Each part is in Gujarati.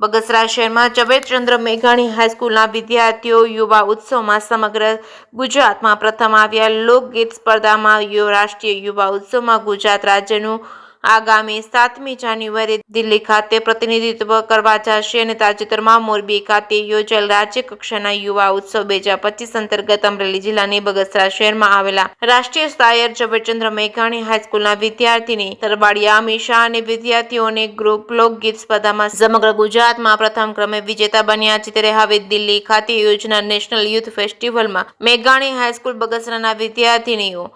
બગસરા શહેરમાં ઝવેરચંદ્ર મેઘાણી હાઈસ્કૂલના વિદ્યાર્થીઓ યુવા ઉત્સવમાં સમગ્ર ગુજરાતમાં પ્રથમ આવ્યા. લોકગીત સ્પર્ધામાં રાષ્ટ્રીય યુવા ઉત્સવમાં ગુજરાત રાજ્યનું આગામી 7મી જાન્યુઆરી દિલ્હી ખાતે પ્રતિનિધિત્વ કરવા જશે અને તાજેતરમાં મોરબી ખાતે યોજાયેલ રાજ્ય કક્ષાના યુવા ઉત્સવ 2025 અંતર્ગત અમરેલી જિલ્લાની બગસરા શહેરમાં આવેલા રાષ્ટ્રીય શાયર ઝવેરચંદ્ર મેઘાણી હાઈસ્કૂલના વિદ્યાર્થીની તરવાડિયા મીશા અને વિદ્યાર્થીઓને ગ્રુપ લોકગીત સ્પર્ધામાં સમગ્ર ગુજરાતમાં પ્રથમ ક્રમે વિજેતા બન્યા છે. ત્યારે હવે દિલ્હી ખાતે યોજનાર નેશનલ યુથ ફેસ્ટિવલમાં મેઘાણી હાઈસ્કૂલ બગસરાના વિદ્યાર્થીનીઓ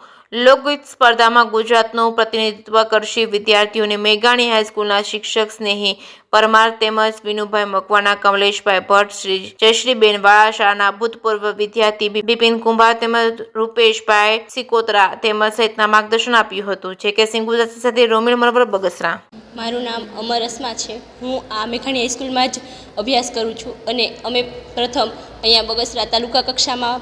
લોકગીત સ્પર્ધામાં ગુજરાતનું પ્રતિનિધિત્વ કરશે. વિદ્યાર્થીઓને મેઘાણી હાઈસ્કૂલના શિક્ષક સ્નેહી પરમાર તેમજ વિનુભાઈ મકવાણા, કમલેશભાઈ ભટ્ટ, શ્રી જયશ્રીબેન વાળા, શાળાના ભૂતપૂર્વ વિદ્યાર્થી બિપિન કુંભાર તેમજ રૂપેશભાઈ સિકોતરા તેમજ સહિતના માર્ગદર્શન આપ્યું હતું. જે કે સિંહ ગુજરાતી સાથે રોમિલ મરવર, બગસરા. મારું નામ અમર અસ્મા છે. હું આ મેઘાણી હાઈસ્કૂલમાં જ અભ્યાસ કરું છું અને અમે પ્રથમ અહીંયા બગસરા તાલુકા કક્ષામાં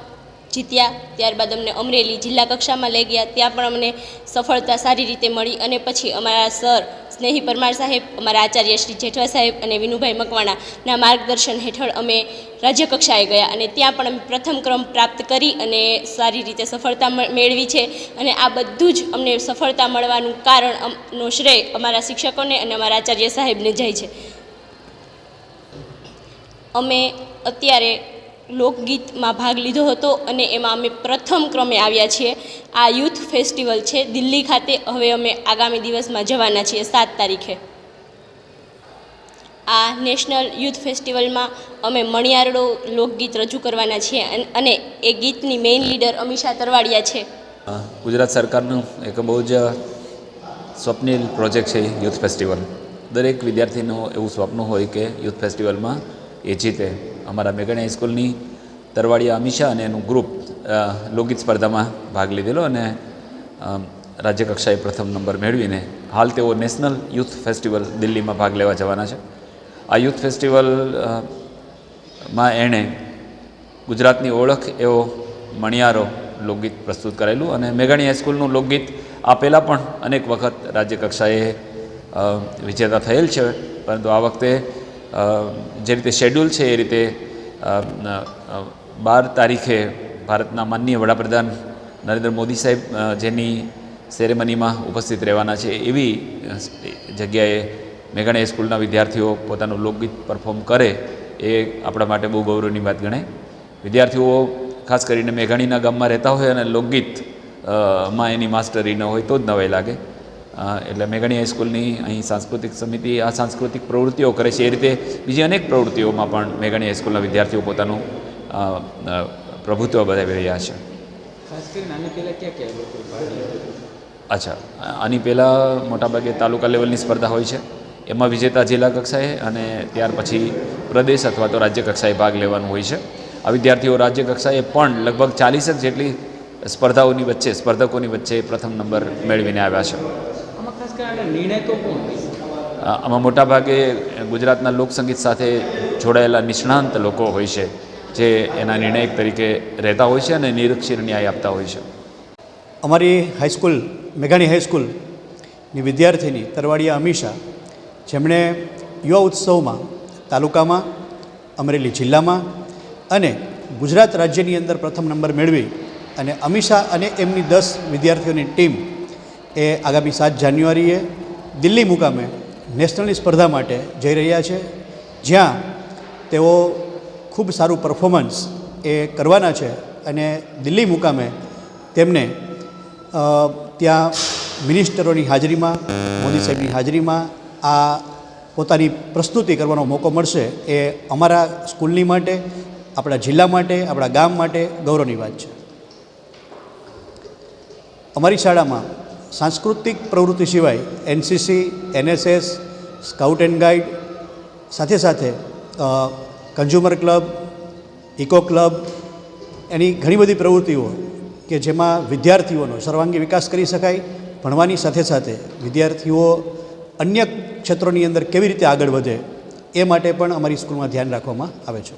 જીત્યા. ત્યારબાદ અમને અમરેલી જિલ્લા કક્ષામાં લઈ ગયા. ત્યાં પણ અમને સફળતા સારી રીતે મળી અને પછી અમારા સર સ્નેહી પરમાર સાહેબ, અમારા આચાર્ય શ્રી જેઠવા સાહેબ અને વિનુભાઈ મકવાણાના માર્ગદર્શન હેઠળ અમે રાજ્ય કક્ષાએ ગયા અને ત્યાં પણ અમે પ્રથમ ક્રમ પ્રાપ્ત કરી અને સારી રીતે સફળતા મેળવી છે. અને આ બધું જ અમને સફળતા મળવાનું કારણનો શ્રેય અમારા શિક્ષકોને અને અમારા આચાર્ય સાહેબને જાય છે. અમે અત્યારે લોકગીતમાં ભાગ લીધો હતો અને એમાં અમે પ્રથમ ક્રમે આવ્યા છીએ. આ યુથ ફેસ્ટિવલ છે દિલ્હી ખાતે. હવે અમે આગામી દિવસમાં જવાના છીએ 7 તારીખે. આ નેશનલ યુથ ફેસ્ટિવલમાં અમે મણિયારડો લોકગીત રજૂ કરવાના છીએ અને એ ગીતની મેઇન લીડર અમીશા તરવાડિયા છે. ગુજરાત સરકારનું એક બહુ જ સ્વપ્નિલ પ્રોજેક્ટ છે યુથ ફેસ્ટિવલ. દરેક વિદ્યાર્થીનું એવું સ્વપ્ન હોય કે યુથ ફેસ્ટિવલમાં એ જીતે. અમારા મેઘાણી હાઈસ્કૂલની તરવાડિયા અમીશા અને એનું ગ્રુપ લોકગીત સ્પર્ધામાં ભાગ લીધેલો અને રાજ્ય કક્ષાએ પ્રથમ નંબર મેળવીને હાલ તેઓ નેશનલ યુથ ફેસ્ટિવલ દિલ્હીમાં ભાગ લેવા જવાના છે. આ યુથ ફેસ્ટિવલમાં એણે ગુજરાતની ઓળખ એવો મણિયારો લોકગીત પ્રસ્તુત કરેલું અને મેઘાણી હાઈસ્કૂલનું લોકગીત આ પહેલાં પણ અનેક વખત રાજ્ય કક્ષાએ વિજેતા થયેલ છે. પરંતુ આ વખતે જે રીતે શેડ્યુલ છે એ રીતે 12 તારીખે ભારતના માનનીય વડાપ્રધાન નરેન્દ્ર મોદી સાહેબ જેની સેરેમનીમાં ઉપસ્થિત રહેવાના છે એવી જગ્યાએ મેઘાણી હાઈસ્કૂલના વિદ્યાર્થીઓ પોતાનું લોકગીત પરફોર્મ કરે એ આપણા માટે બહુ ગૌરવની વાત ગણાય. વિદ્યાર્થીઓ ખાસ કરીને મેઘાણીના ગામમાં રહેતા હોય અને લોકગીતમાં એની માસ્ટરી ન હોય તો જ નવાઈ લાગે. એટલે મેઘાણી હાઈસ્કૂલની અહીં સાંસ્કૃતિક સમિતિ આ સાંસ્કૃતિક પ્રવૃત્તિઓ કરે છે. એ રીતે બીજી અનેક પ્રવૃત્તિઓમાં પણ મેઘાણી હાઈસ્કૂલના વિદ્યાર્થીઓ પોતાનું પ્રભુત્વ બતાવી રહ્યા છે. અચ્છા, આની પહેલાં મોટાભાગે તાલુકા લેવલની સ્પર્ધા હોય છે. એમાં વિજેતા જિલ્લા કક્ષાએ અને ત્યાર પછી પ્રદેશ અથવા તો રાજ્ય કક્ષાએ ભાગ લેવાનું હોય છે. આ વિદ્યાર્થીઓ રાજ્ય કક્ષાએ પણ લગભગ 40 જેટલી સ્પર્ધાઓની વચ્ચે સ્પર્ધકોની વચ્ચે પ્રથમ નંબર મેળવીને આવ્યા છે. આમાં મોટાભાગે ગુજરાતના લોકસંગીત સાથે જોડાયેલા નિષ્ણાંત લોકો હોય છે જે એના નિર્ણાયક તરીકે રહેતા હોય છે અને નિરક્ષીર ન્યાય આપતા હોય છે. અમારી હાઈસ્કૂલ મેઘાણી હાઈસ્કૂલની વિદ્યાર્થીની તરવાડિયા અમીશા, જેમણે યુવા ઉત્સવમાં તાલુકામાં, અમરેલી જિલ્લામાં અને ગુજરાત રાજ્યની અંદર પ્રથમ નંબર મેળવી અને અમીશા અને એમની 10 વિદ્યાર્થીઓની ટીમ એ આગામી 7 જાન્યુઆરીએ દિલ્હી મુકામે નેશનલની સ્પર્ધા માટે જઈ રહ્યા છે, જ્યાં તેઓ ખૂબ સારું પરફોર્મન્સ એ કરવાના છે અને દિલ્હી મુકામે તેમને ત્યાં મિનિસ્ટરોની હાજરીમાં, મોદી સાહેબની હાજરીમાં આ પોતાની પ્રસ્તુતિ કરવાનો મોકો મળશે. એ અમારા સ્કૂલની માટે, આપણા જિલ્લા માટે, આપણા ગામ માટે ગૌરવની વાત છે. અમારી શાળામાં સાંસ્કૃતિક પ્રવૃત્તિ સિવાય NCC, NSS, scout and guide સાથે સાથે કન્ઝ્યુમર ક્લબ, ઇકો ક્લબ એની ઘણી બધી પ્રવૃત્તિઓ કે જેમાં વિદ્યાર્થીઓનો સર્વાંગી વિકાસ કરી શકાય. ભણવાની સાથે સાથે વિદ્યાર્થીઓ અન્ય ક્ષેત્રોની અંદર કેવી રીતે આગળ વધે એ માટે પણ અમારી સ્કૂલમાં ધ્યાન રાખવામાં આવે છે.